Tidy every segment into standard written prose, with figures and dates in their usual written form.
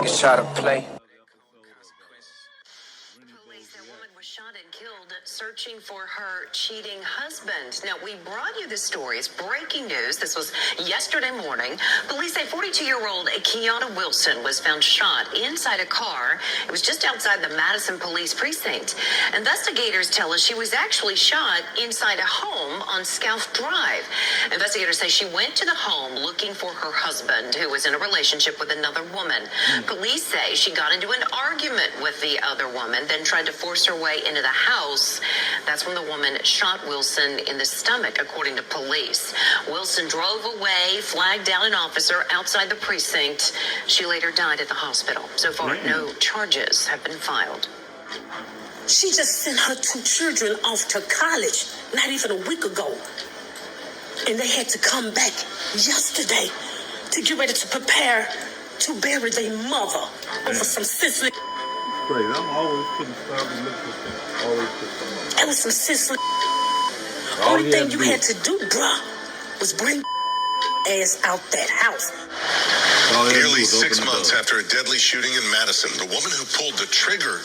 niggas try to play. Police, that woman was shot and killed searching for her cheating husband. Now, we brought you this story. It's breaking news. This was yesterday morning. Police say 42-year-old Kiana Wilson was found shot inside a car. It was just outside the Madison Police Precinct. Investigators tell us she was actually shot inside a home on Scalf Drive. Investigators say she went to the home looking for her husband, who was in a relationship with another woman. Police say she got into an argument with the other woman, then tried to force her way into the house. That's when the woman shot Wilson in the stomach, according to police. Wilson drove away, flagged down an officer outside the precinct. She later died at the hospital. So far, no charges have been filed. She just sent her 2 children off to college not even a week ago. And they had to come back yesterday to get ready to prepare to bury their mother over some senseless. Great, I'm always putting stuff and looking for things. Always put something. It was some senseless. Only thing you had to do, bruh, was bring ass out that house. Nearly 6 months after a deadly shooting in Madison, the woman who pulled the trigger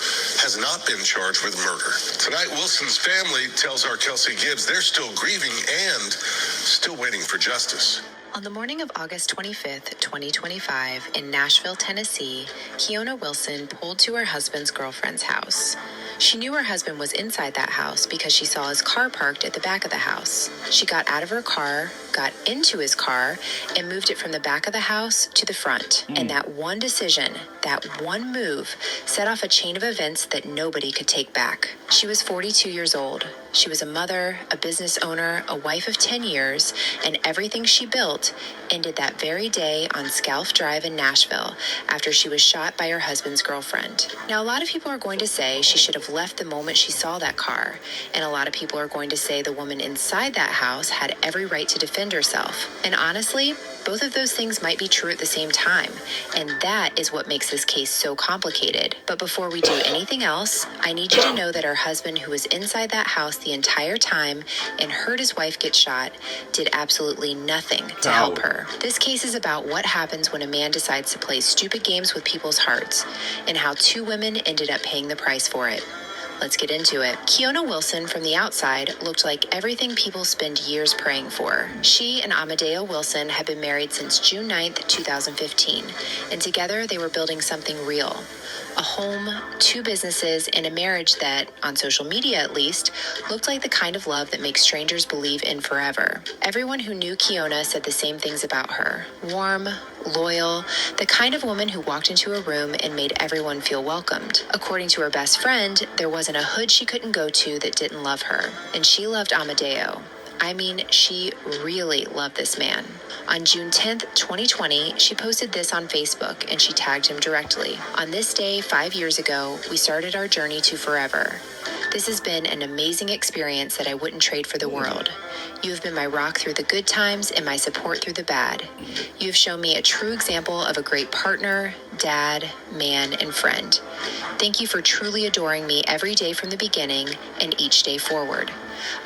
has not been charged with murder. Tonight, Wilson's family tells our Kelsey Gibbs they're still grieving and still waiting for justice. On the morning of August 25th, 2025, in Nashville, Tennessee, Kiana Wilson pulled to her husband's girlfriend's house. She knew her husband was inside that house because she saw his car parked at the back of the house. She got out of her car, got into his car, and moved it from the back of the house to the front. And that one decision, that one move, set off a chain of events that nobody could take back. She was 42 years old. She was a mother, a business owner, a wife of 10 years, and everything she built ended that very day on Scalf Drive in Nashville after she was shot by her husband's girlfriend. Now, a lot of people are going to say she should have left the moment she saw that car, and a lot of people are going to say the woman inside that house had every right to defend herself. And honestly, both of those things might be true at the same time, and that is what makes this case so complicated. But before we do anything else, I need you to know that her husband, who was inside that house the entire time and heard his wife get shot, did absolutely nothing to help her. This case is about what happens when a man decides to play stupid games with people's hearts, and how 2 women ended up paying the price for it. Let's get into it. Kiana Wilson, from the outside, looked like everything people spend years praying for. She and Amadeo Wilson had been married since June 9th, 2015, and together they were building something real. A home, 2 businesses, and a marriage that, on social media at least, looked like the kind of love that makes strangers believe in forever. Everyone who knew Kiana said the same things about her. Warm, loyal, the kind of woman who walked into a room and made everyone feel welcomed. According to her best friend, there wasn't a hood she couldn't go to that didn't love her. And she loved Amadeo. I mean, she really loved this man. On June 10th, 2020, she posted this on Facebook and she tagged him directly. On this day, 5 years ago, we started our journey to forever. This has been an amazing experience that I wouldn't trade for the world. You have been my rock through the good times and my support through the bad. You have shown me a true example of a great partner, dad, man, and friend. Thank you for truly adoring me every day from the beginning and each day forward.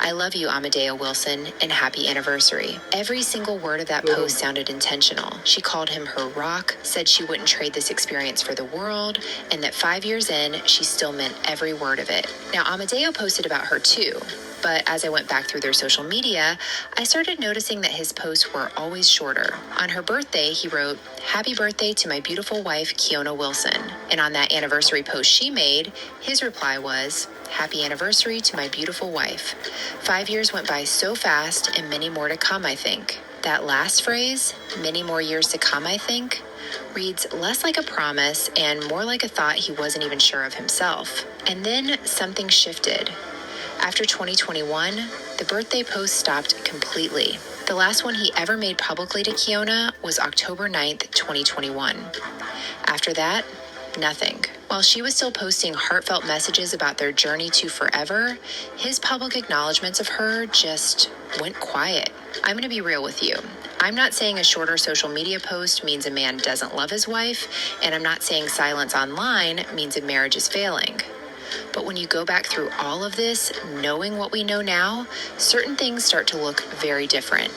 I love you, Amadeo Wilson, and happy anniversary. Every single word of that post sounded intentional. She called him her rock, said she wouldn't trade this experience for the world, and that 5 years in, she still meant every word of it. Now, Amadeo posted about her too, but as I went back through their social media, I started noticing that his posts were always shorter. On her birthday, he wrote, "Happy birthday to my beautiful wife, Kiana Wilson." And on that anniversary post she made, his reply was, "Happy anniversary to my beautiful wife." 5 years went by so fast, and many more to come, I think. That last phrase, "many more years to come, I think," reads less like a promise and more like a thought he wasn't even sure of himself. And then something shifted. After 2021, the birthday post stopped completely. The last one he ever made publicly to Kiana was October 9th, 2021. After that, nothing. While she was still posting heartfelt messages about their journey to forever, his public acknowledgments of her just went quiet. I'm going to be real with you. I'm not saying a shorter social media post means a man doesn't love his wife, and I'm not saying silence online means a marriage is failing. But when you go back through all of this, knowing what we know now, certain things start to look very different.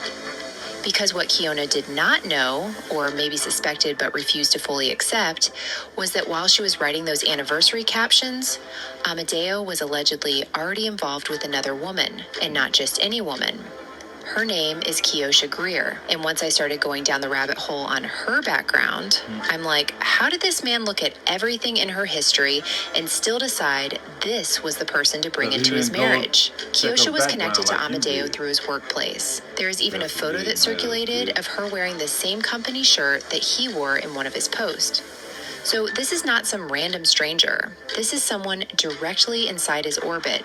Because what Kiona did not know, or maybe suspected but refused to fully accept, was that while she was writing those anniversary captions, Amadeo was allegedly already involved with another woman, and not just any woman. Her name is Kiosha Greer, and once I started going down the rabbit hole on her background, I'm like, how did this man look at everything in her history and still decide this was the person to bring into his marriage? Kiosha was connected to Amadeo through his workplace. There is even a photo that circulated of her wearing the same company shirt that he wore in one of his posts. So this is not some random stranger. This is someone directly inside his orbit,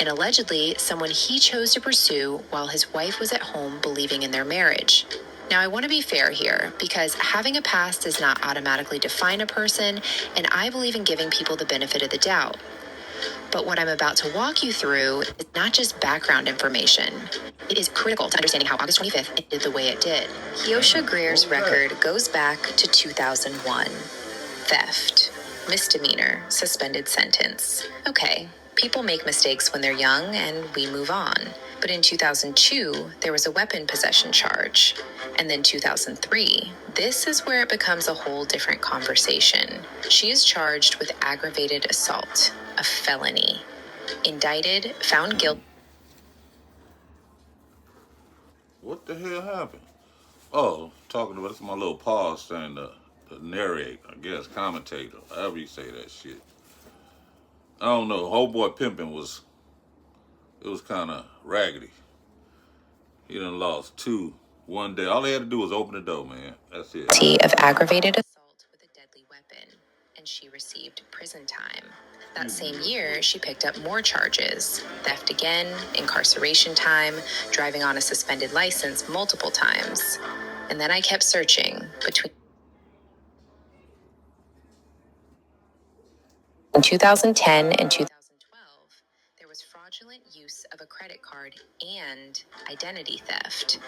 and allegedly someone he chose to pursue while his wife was at home believing in their marriage. Now, I want to be fair here, because having a past does not automatically define a person, and I believe in giving people the benefit of the doubt. But what I'm about to walk you through is not just background information. It is critical to understanding how August 25th ended the way it did. Kiosha Greer's record goes back to 2001. Theft, misdemeanor, suspended sentence. Okay, people make mistakes when they're young and we move on. But in 2002, there was a weapon possession charge. And then 2003, this is where it becomes a whole different conversation. She is charged with aggravated assault, a felony. Indicted, found guilty. What the hell happened? Oh, talking about, it's my little pause thing to narrate, I guess, commentator, however you say that shit. I don't know, whole boy pimping was kind of raggedy. He done lost 2 one day. All he had to do was open the door, man. That's it. Of aggravated assault with a deadly weapon, and she received prison time. That same year, she picked up more charges: theft again, incarceration time, driving on a suspended license multiple times. And then I kept searching between 2010 and 2012, there was fraudulent use of a credit card and identity theft.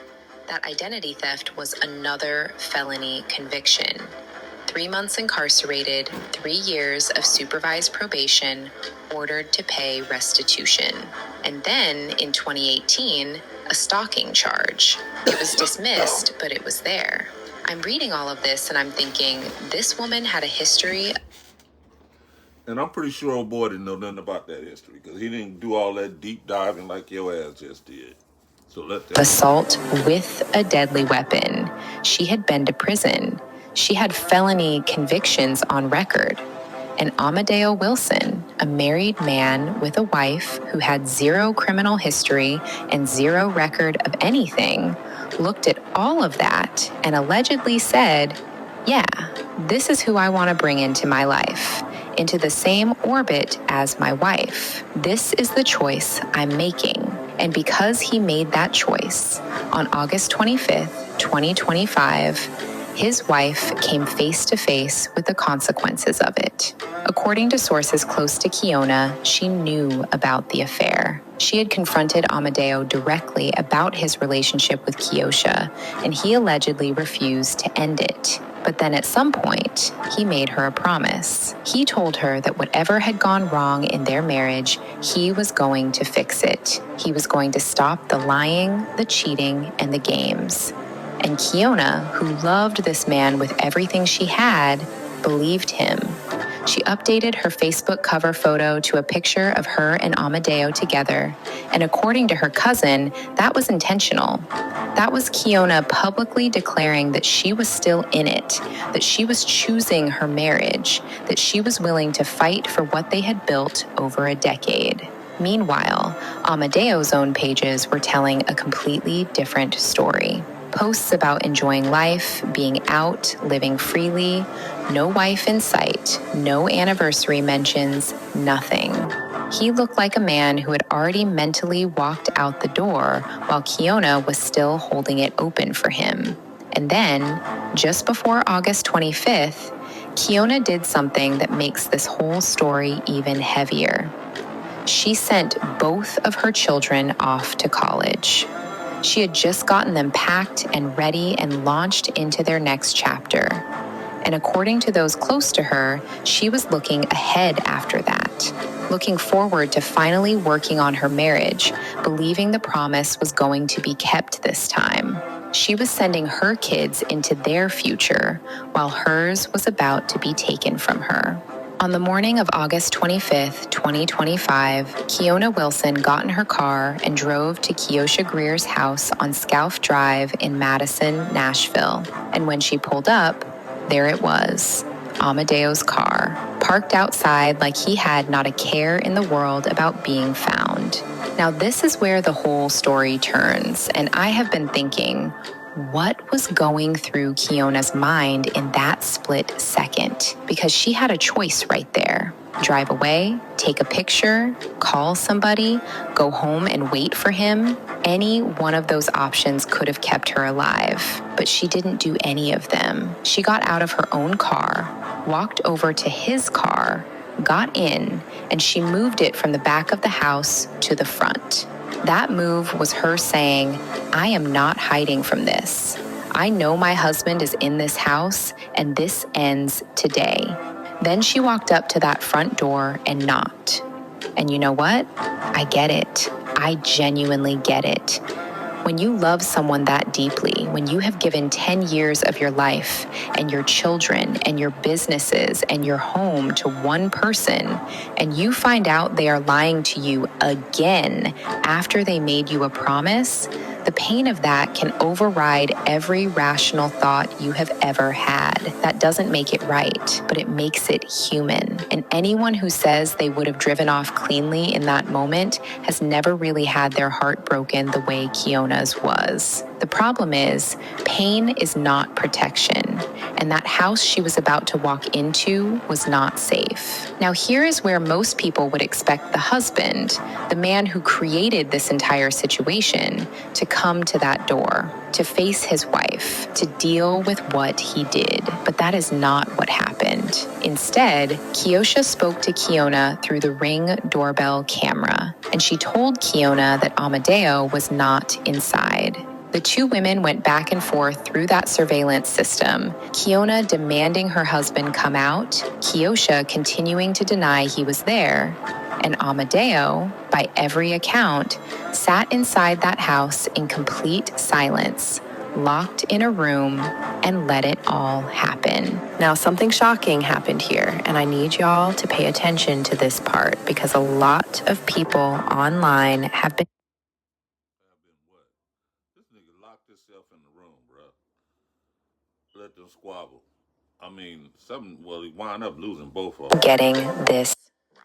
That identity theft was another felony conviction. 3 months incarcerated, 3 years of supervised probation, ordered to pay restitution. And then in 2018, a stalking charge. It was dismissed, but it was there. I'm reading all of this and I'm thinking, this woman had a history. And I'm pretty sure old boy didn't know nothing about that history, because he didn't do all that deep diving like your ass just did. So let that Assault with a deadly weapon. She had been to prison. She had felony convictions on record. And Amadeo Wilson, a married man with a wife who had 0 criminal history and 0 record of anything, looked at all of that and allegedly said, yeah, this is who I want to bring into my life, into the same orbit as my wife. This is the choice I'm making. And because he made that choice, on August 25th, 2025, his wife came face to face with the consequences of it. According to sources close to Kiona, she knew about the affair. She had confronted Amadeo directly about his relationship with Kiosha, and he allegedly refused to end it. But then at some point, he made her a promise. He told her that whatever had gone wrong in their marriage, he was going to fix it. He was going to stop the lying, the cheating, and the games. And Kiona, who loved this man with everything she had, believed him. She updated her Facebook cover photo to a picture of her and Amadeo together, and according to her cousin, that was intentional. That was Kiona publicly declaring that she was still in it, that she was choosing her marriage, that she was willing to fight for what they had built over a decade. Meanwhile, Amadeo's own pages were telling a completely different story. Posts about enjoying life, being out, living freely, no wife in sight, no anniversary mentions, nothing. He looked like a man who had already mentally walked out the door while Kiona was still holding it open for him. And then, just before August 25th, Kiona did something that makes this whole story even heavier. She sent both of her children off to college. She had just gotten them packed and ready and launched into their next chapter. And according to those close to her, she was looking ahead after that, looking forward to finally working on her marriage, believing the promise was going to be kept this time. She was sending her kids into their future, while hers was about to be taken from her. On the morning of August 25th, 2025, Kiona Wilson got in her car and drove to Kiosha Greer's house on Scalf Drive in Madison, Nashville. And when she pulled up, there it was, Amadeo's car, parked outside like he had not a care in the world about being found. Now, this is where the whole story turns, and I have been thinking, what was going through Kiona's mind in that split second? Because she had a choice right there. Drive away, take a picture, call somebody, go home and wait for him. Any one of those options could have kept her alive, but she didn't do any of them. She got out of her own car, walked over to his car, got in, and she moved it from the back of the house to the front. That move was her saying, I am not hiding from this. I know my husband is in this house, and this ends today. Then she walked up to that front door and knocked. And you know what? I get it. I genuinely get it. When you love someone that deeply, when you have given 10 years of your life and your children and your businesses and your home to one person, and you find out they are lying to you again after they made you a promise, the pain of that can override every rational thought you have ever had. That doesn't make it right, but it makes it human. And anyone who says they would have driven off cleanly in that moment has never really had their heart broken the way Kiona's was. The problem is, pain is not protection, and that house she was about to walk into was not safe. Now, here is where most people would expect the husband, the man who created this entire situation, to come to that door, to face his wife, to deal with what he did. But that is not what happened. Instead, Kiosha spoke to Kiona through the Ring doorbell camera, and she told Kiona that Amadeo was not inside. The two women went back and forth through that surveillance system, Kiona demanding her husband come out, Kiosha continuing to deny he was there, and Amadeo, by every account, sat inside that house in complete silence, locked in a room, and let it all happen. Now, something shocking happened here, and I need y'all to pay attention to this part because a lot of people online have been Locked himself in the room, bro. Let them squabble. I mean, he wound up losing both of them. getting this wrong.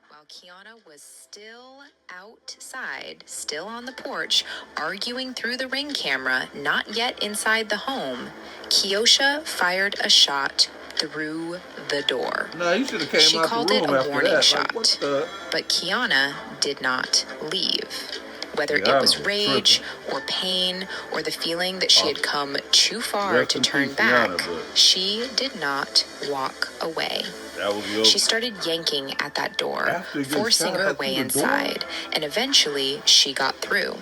While Kiona was still outside, still on the porch, arguing through the Ring camera, not yet inside the home, Kiosha fired a shot through the door. No, he should have came She out called the room it a after warning that. shot, Like, what the? but Kiona did not leave. Whether Yeah, it was rage or pain or the feeling that she had come too far to turn back, she did not walk away. She started yanking at that door, forcing her way inside, and eventually she got through.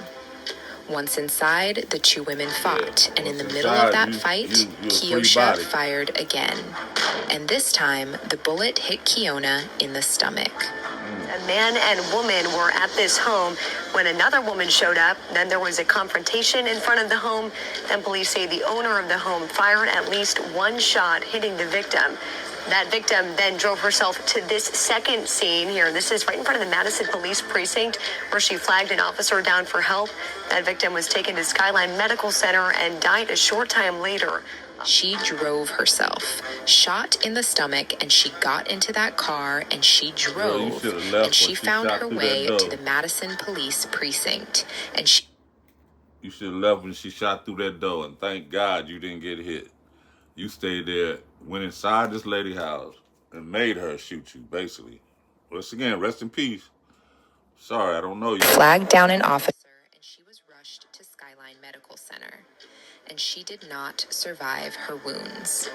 Once inside, the two women fought, and in the middle of that fight, Kiosha fired again. And this time, the bullet hit Kiona in the stomach. A man and woman were at this home when another woman showed up. Then there was a confrontation in front of the home. Then police say the owner of the home fired at least one shot, hitting the victim. That victim then drove herself to this second scene here. This is right in front of the Madison Police Precinct, where she flagged an officer down for help. That victim was taken to Skyline Medical Center and died a short time later. She drove herself, shot in the stomach, and she got into that car and she drove, and she found her way to the Madison Police Precinct. And you should have left when she shot through that door, and thank God you didn't get hit. You stayed there, went inside this lady's house, and made her shoot you, basically. Once again, rest in peace. Sorry, I don't know you. Flagged down an officer, and she was rushed to Skyline Medical Center. And she did not survive her wounds.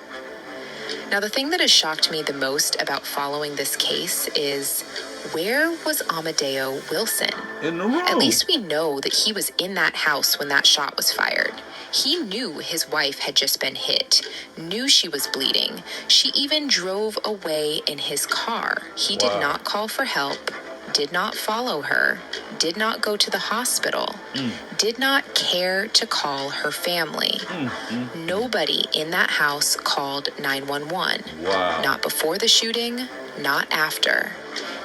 Now, the thing that has shocked me the most about following this case is Where was Amadeo Wilson? In the room. At least we know that he was in that house when that shot was fired. He knew his wife had just been hit, knew she was bleeding. She even drove away in his car. He did not call for help, did not follow her, did not go to the hospital, did not care to call her family. Nobody in that house called 911. Wow. Not before the shooting, not after.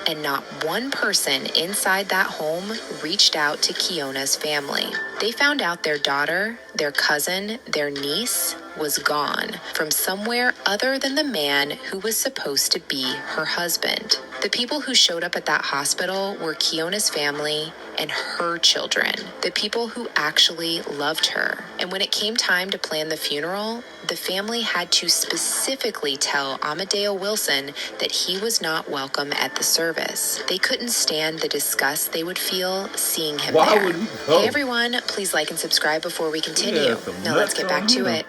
And not one person inside that home reached out to Keona's family. They found out their daughter, their cousin, their niece was gone from somewhere other than the man who was supposed to be her husband. The people who showed up at that hospital were Keona's family and her children, the people who actually loved her. And when it came time to plan the funeral, the family had to specifically tell Amadeo Wilson that he was not welcome at the service. They couldn't stand the disgust they would feel seeing him Why there. would he go? Hey everyone, please like and subscribe before we continue. Yeah, some Now let's nuts get back on to him. it.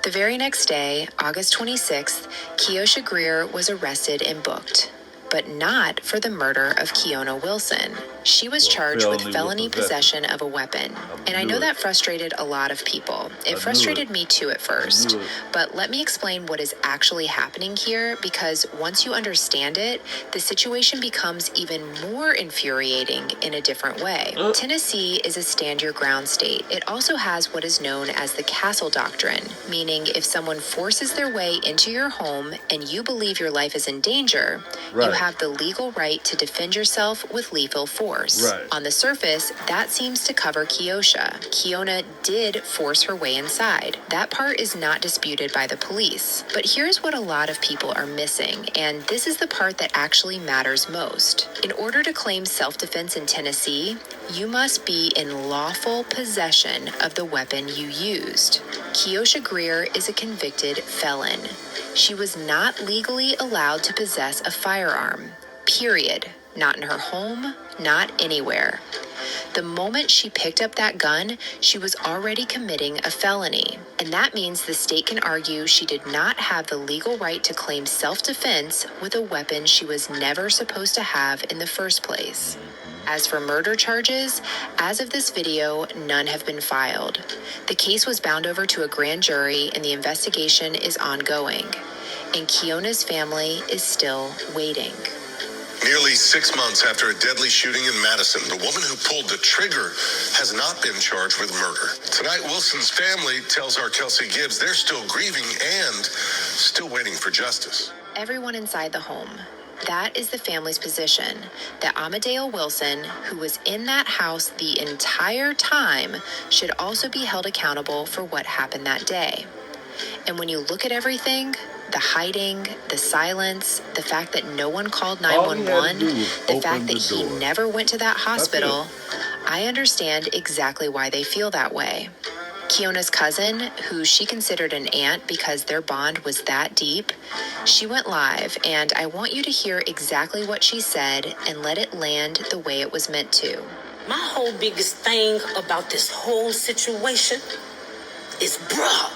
The very next day, August 26th, Keosha Greer was arrested and booked, but not for the murder of Keona Wilson. She was charged with felony possession of a weapon. And I know that frustrated a lot of people. It frustrated me too at first. But let me explain what is actually happening here, because once you understand it, the situation becomes even more infuriating in a different way. Tennessee is a stand your ground state. It also has what is known as the castle doctrine, meaning if someone forces their way into your home and you believe your life is in danger, you have the legal right to defend yourself with lethal force. Right. On the surface, that seems to cover Keosha. Keona did force her way inside. That part is not disputed by the police. But here's what a lot of people are missing, and this is the part that actually matters most. In order to claim self-defense in Tennessee, you must be in lawful possession of the weapon you used. Keosha Greer is a convicted felon. She was not legally allowed to possess a firearm. Period. Not in her home, not anywhere. The moment she picked up that gun, she was already committing a felony. And that means the state can argue she did not have the legal right to claim self-defense with a weapon she was never supposed to have in the first place. As for murder charges, as of this video, none have been filed. The case was bound over to a grand jury and the investigation is ongoing. And Keona's family is still waiting. Nearly 6 months after a deadly shooting in Madison, the woman who pulled the trigger has not been charged with murder. Tonight, Wilson's family tells our Kelsey Gibbs they're still grieving and still waiting for justice. Everyone inside the home. That is the family's position, that Amadeo Wilson, who was in that house the entire time, should also be held accountable for what happened that day. And when you look at everything, the hiding, the silence, the fact that no one called 911, the fact that he never went to that hospital, I understand exactly why they feel that way. Keona's cousin, who she considered an aunt because their bond was that deep, she went live, and I want you to hear exactly what she said and let it land the way it was meant to. My whole biggest thing about this whole situation is, bruh,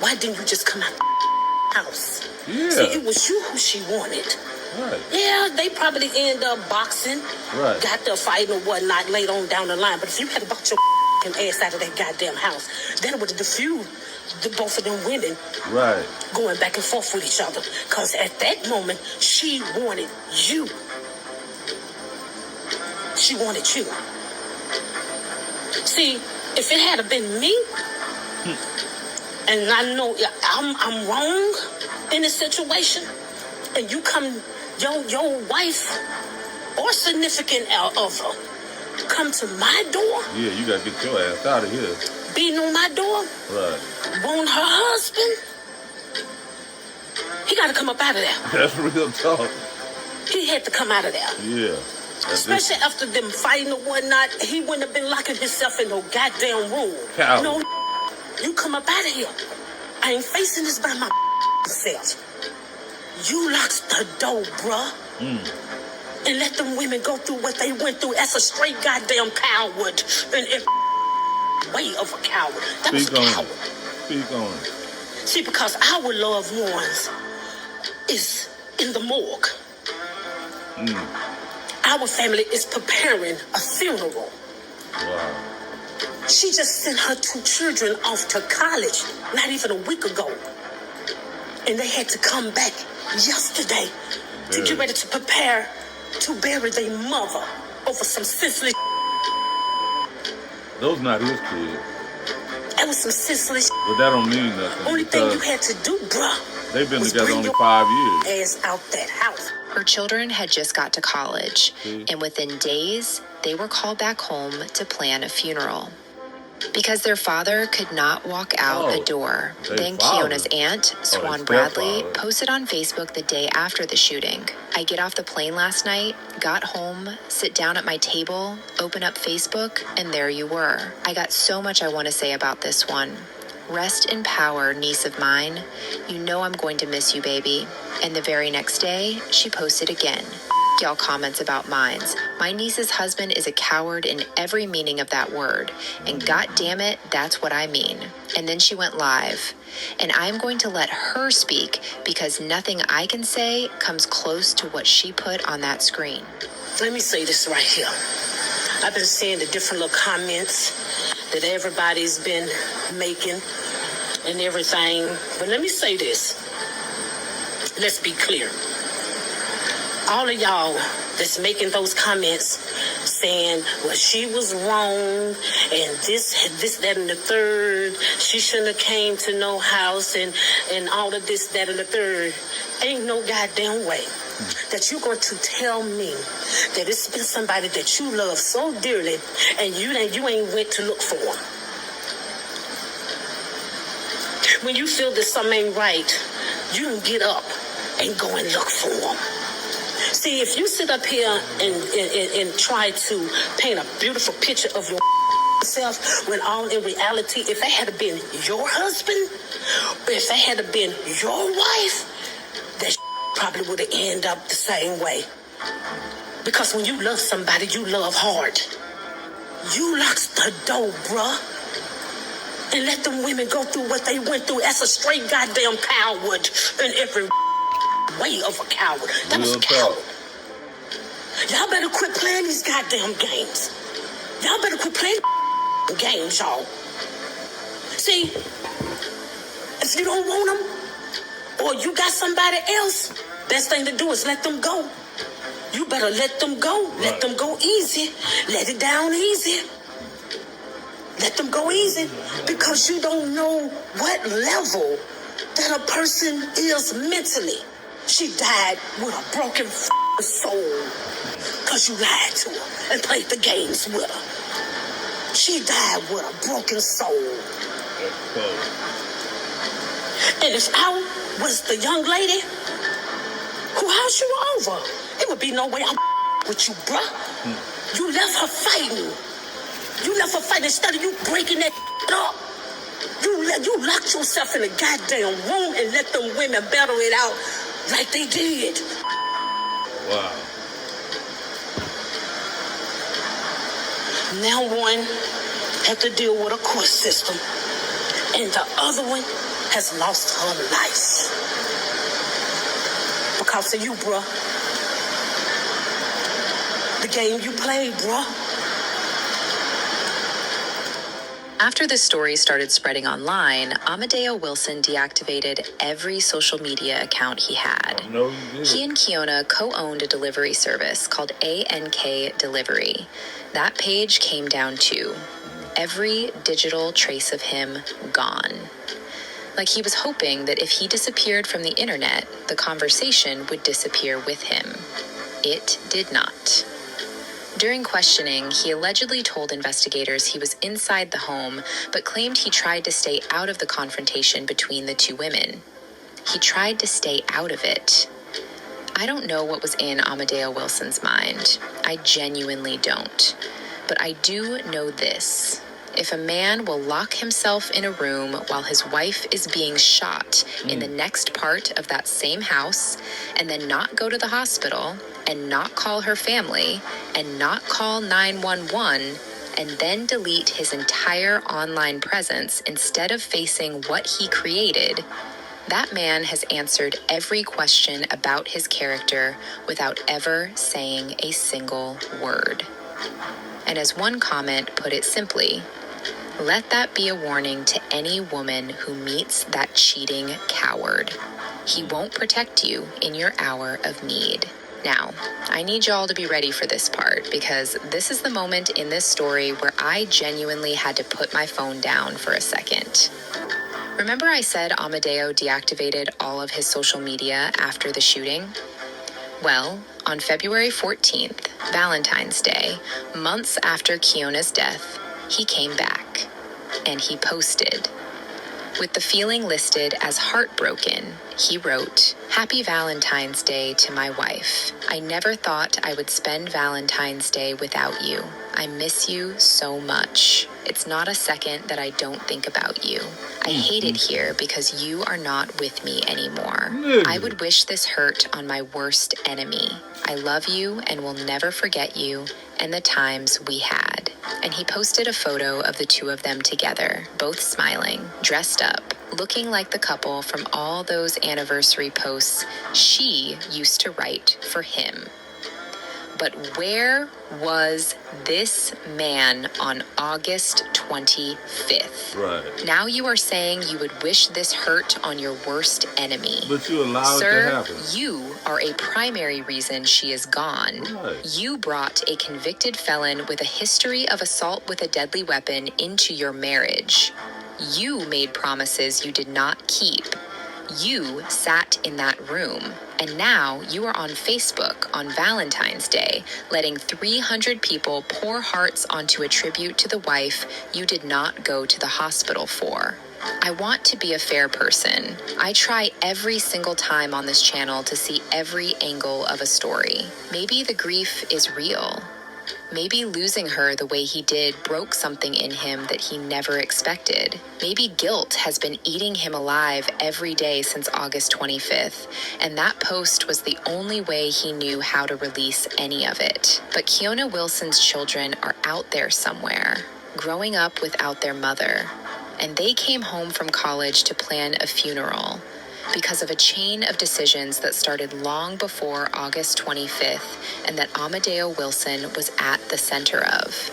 why didn't you just come out the house? Yeah. See, it was you who she wanted. Right. Yeah, they probably end up boxing, got the fight or whatnot later on down the line. But if you had brought your ass out of that goddamn house, then it would have diffused the both of them women going back and forth with each other. Because at that moment, she wanted you. She wanted you. See, if it had been me, and I know I'm wrong in this situation, and you come, your wife or significant other come to my door. Yeah, you gotta get your ass out of here. Beating on my door. Right. Want her husband. He got to come up out of there. That's real talk. He had to come out of there. Yeah. Especially after them fighting or whatnot, he wouldn't have been locking himself in no goddamn room. Coward. No, you come up out of here. I ain't facing this by my self. You locked the door, bruh. And let them women go through what they went through. That's a straight goddamn coward. And way of a coward. That was a coward. Speak on it. See, because our loved ones is in the morgue. Our family is preparing a funeral. Wow. She just sent her 2 children off to college not even a week ago. And they had to come back yesterday to get ready to prepare to bury their mother over some senseless. Those not his kids. That was some senseless. But that don't mean nothing. Only thing you had to do, bruh, they've been was together bring only your 5 years. ass out that house. Her children had just got to college, See? and within days, they were called back home to plan a funeral. Because their father could not walk out the door, their then father. Kiona's aunt, Swan their Bradley, stepfather. posted on Facebook the day after the shooting. I get off the plane last night, got home, sit down at my table, open up Facebook, and there you were. I got so much I want to say about this one. Rest in power, niece of mine. You know I'm going to miss you, baby. And the very next day, she posted again. Y'all comments about mines. My niece's husband is a coward in every meaning of that word. And god damn it, that's what I mean. And then she went live. And I'm going to let her speak because nothing I can say comes close to what she put on that screen. Let me say this right here. I've been seeing the different little comments that everybody's been making and everything. But let me say this. Let's be clear. All of y'all that's making those comments saying, well, she was wrong and this, that, and the third. She shouldn't have came to no house and all of this, that, and the third. Ain't no goddamn way that you're going to tell me that it's been somebody that you love so dearly and you ain't went to look for them. When you feel that something ain't right, you can get up and go and look for them. See, if you sit up here and try to paint a beautiful picture of yourself when all in reality, if that had been your husband, or if that had been your wife, that probably would have ended up the same way. Because when you love somebody, you love hard. You lock the door, bruh. And let them women go through what they went through. That's a straight goddamn coward in every way of a coward. That was a coward. Y'all better quit playing these goddamn games. Y'all better quit playing games, y'all. See, if you don't want them, or you got somebody else, best thing to do is let them go. You better let them go. Right. Let them go easy. Let it down easy. Let them go easy, because you don't know what level that a person is mentally. She died with a broken soul because you lied to her and played the games with her. She died with a broken soul. And if I was the young lady who housed you over, it would be no way I with you, bruh. You left her fighting. You left her fighting instead of you breaking that up. You locked yourself in a goddamn room and let them women battle it out like they did. Wow. Now one had to deal with a court system, and the other one has lost her life. Because of you, bruh. The game you played, bruh. After the story started spreading online, Amadeo Wilson deactivated every social media account he had. He and Kiona co-owned a delivery service called ANK Delivery. That page came down too. Every digital trace of him gone. Like he was hoping that if he disappeared from the internet, the conversation would disappear with him. It did not. During questioning, he allegedly told investigators he was inside the home, but claimed he tried to stay out of the confrontation between the two women. He tried to stay out of it. I don't know what was in Amadeo Wilson's mind. I genuinely don't. But I do know this. If a man will lock himself in a room while his wife is being shot in the next part of that same house, and then not go to the hospital, and not call her family, and not call 911, and then delete his entire online presence instead of facing what he created, That man has answered every question about his character without ever saying a single word. And as one comment put it simply, let that be a warning to any woman who meets that cheating coward. He won't protect you in your hour of need. Now, I need y'all to be ready for this part because this is the moment in this story where I genuinely had to put my phone down for a second. Remember I said Amadeo deactivated all of his social media after the shooting? Well, on February 14th, Valentine's Day, months after Keona's death, he came back and he posted. With the feeling listed as heartbroken, he wrote, "Happy Valentine's Day to my wife. I never thought I would spend Valentine's Day without you. I miss you so much. It's not a second that I don't think about you. I hate it here because you are not with me anymore. I would wish this hurt on my worst enemy. I love you and will never forget you and the times we had." And he posted a photo of the two of them together, both smiling, dressed up, looking like the couple from all those anniversary posts she used to write for him. But where was this man on August 25th? Right. Now you are saying you would wish this hurt on your worst enemy. But you allowed it to Sir, happen. you are a primary reason she is gone. Right. You brought a convicted felon with a history of assault with a deadly weapon into your marriage. You made promises you did not keep. You sat in that room, and now you are on Facebook on Valentine's Day, letting 300 people pour hearts onto a tribute to the wife you did not go to the hospital for. I want to be a fair person. I try every single time on this channel to see every angle of a story. Maybe the grief is real. Maybe losing her the way he did broke something in him that he never expected. Maybe guilt has been eating him alive every day since August 25th, and that post was the only way he knew how to release any of it. But Keona Wilson's children are out there somewhere, growing up without their mother, and they came home from college to plan a funeral because of a chain of decisions that started long before August 25th and that Amadeo Wilson was at the center of.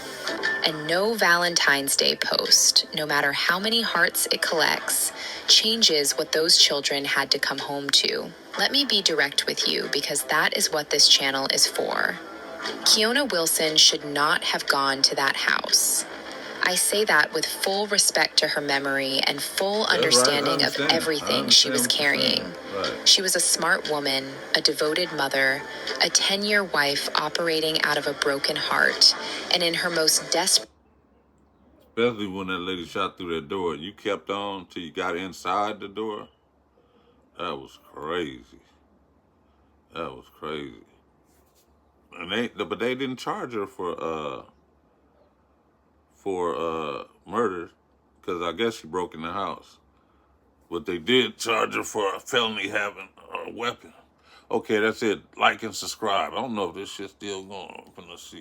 And no Valentine's Day post, no matter how many hearts it collects, changes what those children had to come home to. Let me be direct with you because that is what this channel is for. Keona Wilson should not have gone to that house. I say that with full respect to her memory and full understanding of everything she was carrying. Right. She was a smart woman, a devoted mother, a 10-year wife operating out of a broken heart, and in her most desperate... Especially when that lady shot through that door. You kept on till you got inside the door. That was crazy. That was crazy. And but they didn't charge her for murder, because I guess she broke in the house. But they did charge her for a felony having a weapon. Okay, that's it. Like and subscribe. I don't know if this shit's still going on. I'm gonna see.